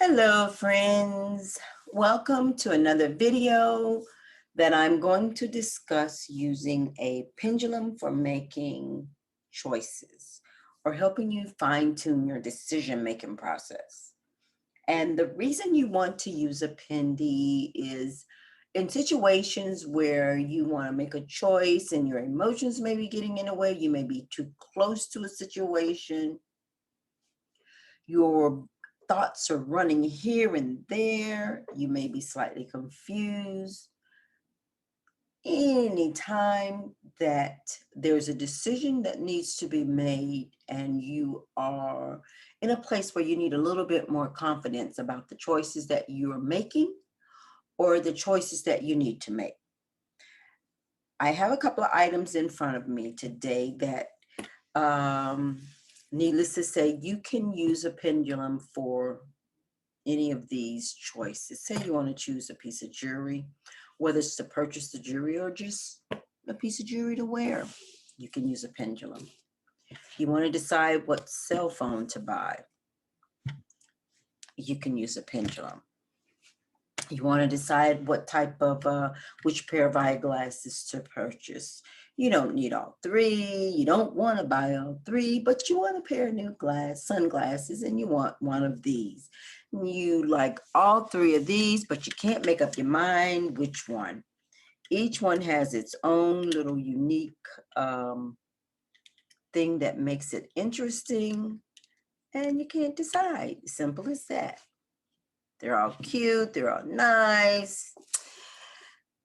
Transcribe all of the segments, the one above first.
Hello, friends. Welcome to another video that I'm going to discuss using a pendulum for making choices or helping you fine tune your decision making process. And the reason you want to use a Pendy is in situations where you want to make a choice and your emotions may be getting in the way, you may be too close to a situation, your thoughts are running here and there. You may be slightly confused. Anytime that there's a decision that needs to be made and you are in a place where you need a little bit more confidence about the choices that you're making or the choices that you need to make. I have a couple of items in front of me today that needless to say, you can use a pendulum for any of these choices. Say you want to choose a piece of jewelry, whether it's to purchase the jewelry or just a piece of jewelry to wear, you can use a pendulum. You want to decide what cell phone to buy, you can use a pendulum. You want to decide what type of, which pair of eyeglasses to purchase. You don't need all three. You don't want to buy all three, but you want a pair of new sunglasses and you want one of these. You like all three of these, but you can't make up your mind which one. Each one has its own little unique thing that makes it interesting, and you can't decide. Simple as that. They're all cute, they're all nice.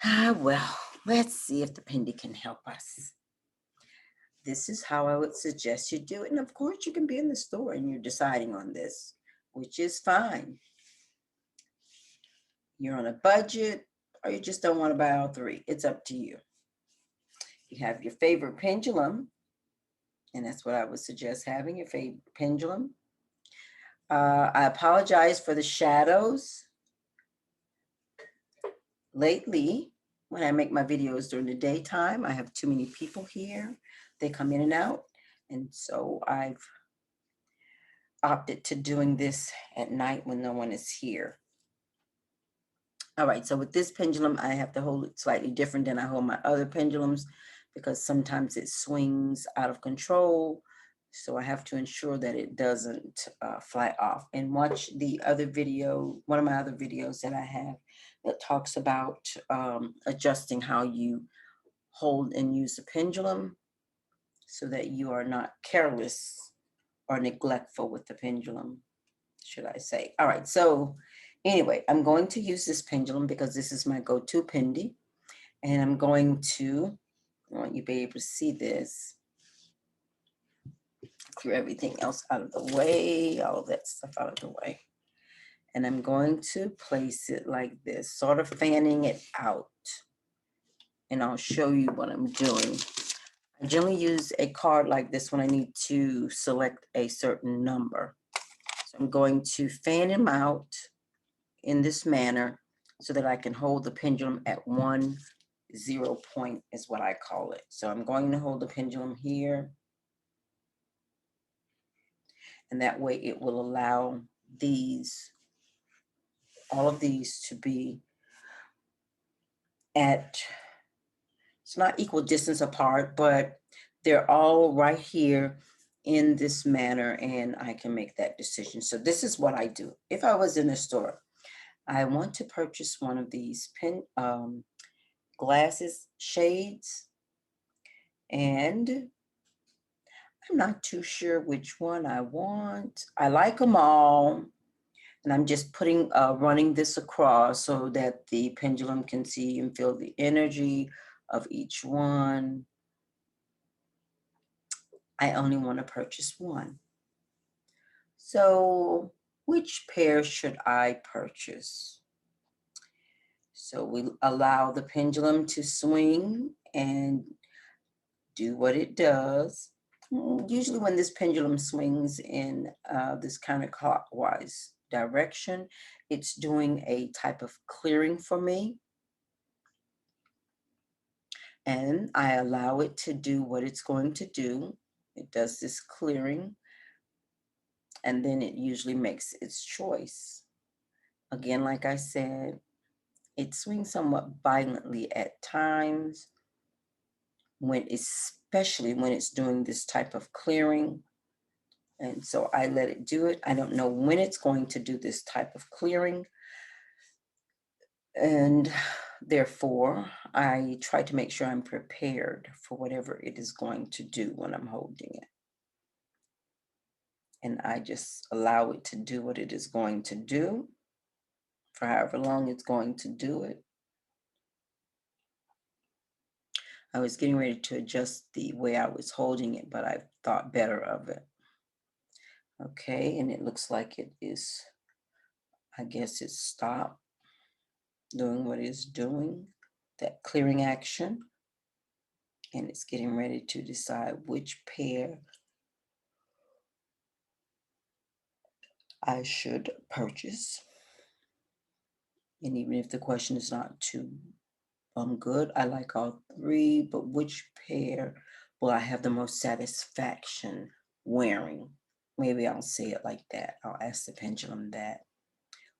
Well, let's see if the Pendy can help us. This is how I would suggest you do it. And of course, you can be in the store and you're deciding on this, which is fine. You're on a budget or you just don't want to buy all three. It's up to you. You have your favorite pendulum, and that's what I would suggest having, your favorite pendulum. I apologize for the shadows. Lately, when I make my videos during the daytime, I have too many people here. They come in and out. And so I've opted to doing this at night when no one is here. All right, so with this pendulum, I have to hold it slightly different than I hold my other pendulums because sometimes it swings out of control. So I have to ensure that it doesn't fly off. And watch the other video, one of my other videos that I have that talks about adjusting how you hold and use the pendulum so that you are not careless or neglectful with the pendulum, should I say. All right, so anyway, I'm going to use this pendulum because this is my go-to Pendy. And I'm going to, I want you to be able to see this, clear everything else out of the way, all of that stuff out of the way. And I'm going to place it like this, sort of fanning it out. And I'll show you what I'm doing. I generally use a card like this when I need to select a certain number. So I'm going to fan him out in this manner so that I can hold the pendulum at 1-0 point is what I call it. So I'm going to hold the pendulum here. And that way it will allow all of these to be at, it's not equal distance apart, but they're all right here in this manner and I can make that decision. So this is what I do. If I was in a store, I want to purchase one of these glasses shades, and I'm not too sure which one I want. I like them all, and I'm just running this across so that the pendulum can see and feel the energy of each one. I only want to purchase one. So which pair should I purchase? So we allow the pendulum to swing and do what it does. Usually when this pendulum swings in this counterclockwise direction, it's doing a type of clearing for me. And I allow it to do what it's going to do. It does this clearing, and then it usually makes its choice. Again, like I said, it swings somewhat violently at times, especially when it's doing this type of clearing. And so I let it do it. I don't know when it's going to do this type of clearing. And therefore, I try to make sure I'm prepared for whatever it is going to do when I'm holding it. And I just allow it to do what it is going to do for however long it's going to do it. I was getting ready to adjust the way I was holding it, but I thought better of it. Okay, and it looks like it is, I guess it's stopped doing what it's doing, that clearing action. And it's getting ready to decide which pair I should purchase. And even if the question is not too good, I like all three, but which pair will I have the most satisfaction wearing? Maybe I'll say it like that. I'll ask the pendulum that.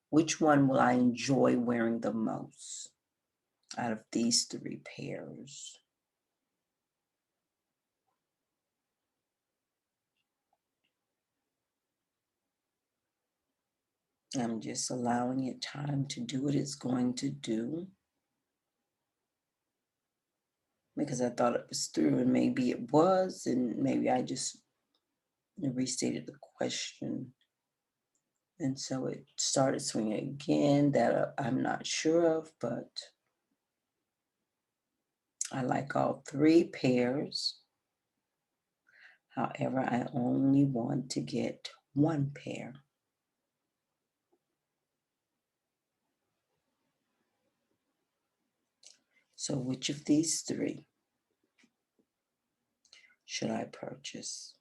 Which one will I enjoy wearing the most out of these three pairs? I'm just allowing it time to do what it's going to do, because I thought it was through, and maybe it was, and maybe I just restated the question. And so it started swinging again, that I'm not sure of, but I like all three pairs. However, I only want to get one pair. So which of these three should I purchase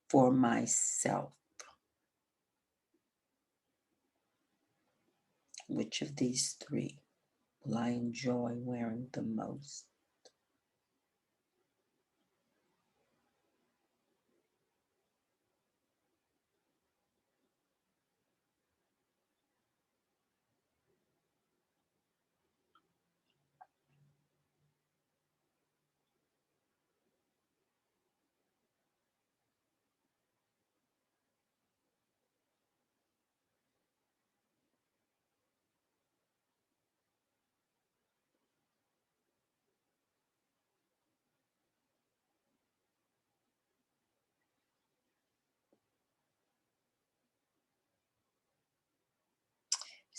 for myself? Which of these three will I enjoy wearing the most?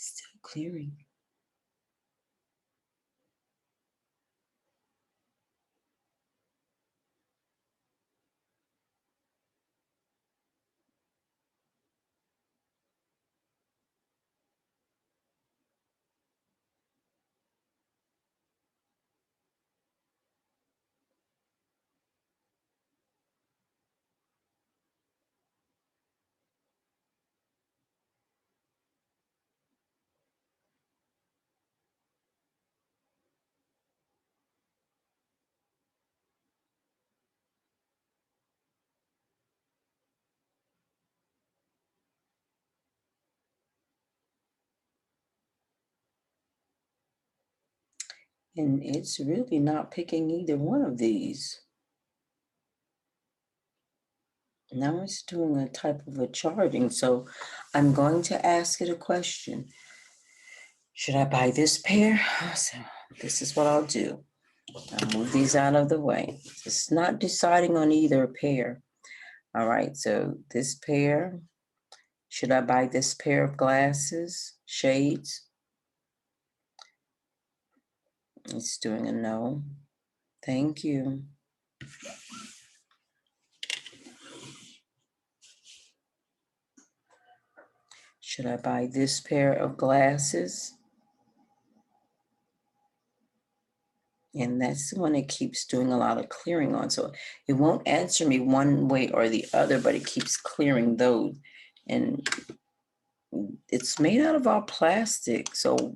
Still clearing. And it's really not picking either one of these. Now it's doing a type of a charging. So I'm going to ask it a question. Should I buy this pair? So this is what I'll do. I'll move these out of the way. It's not deciding on either pair. All right, so this pair, should I buy this pair of glasses, shades? It's doing a no. Thank you. Should I buy this pair of glasses? And that's the one it keeps doing a lot of clearing on. So it won't answer me one way or the other, but it keeps clearing those. And it's made out of all plastic, so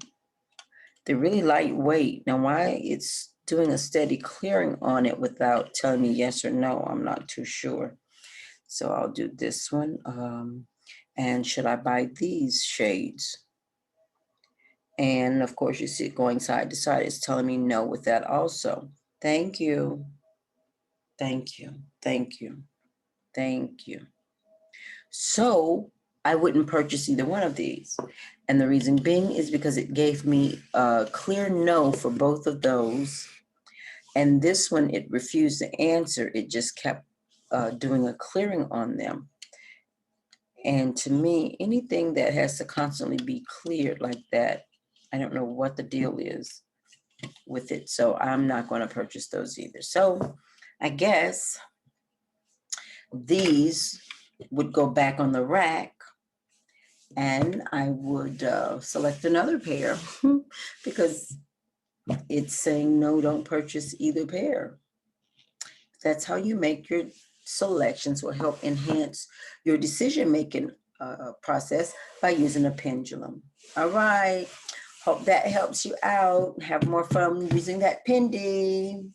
they're really lightweight. Now, why it's doing a steady clearing on it without telling me yes or no, I'm not too sure. So I'll do this one. And should I buy these shades? And of course, you see it going side to side. It's telling me no with that also. Thank you. Thank you. Thank you. Thank you. So I wouldn't purchase either one of these. And the reason being is because it gave me a clear no for both of those. And this one, it refused to answer. It just kept doing a clearing on them. And to me, anything that has to constantly be cleared like that, I don't know what the deal is with it. So I'm not going to purchase those either. So I guess these would go back on the rack and I would select another pair because it's saying no, don't purchase either pair. That's how you make your selections, will help enhance your decision-making process by using a pendulum. All right. Hope that helps you out. Have more fun using that Pendy.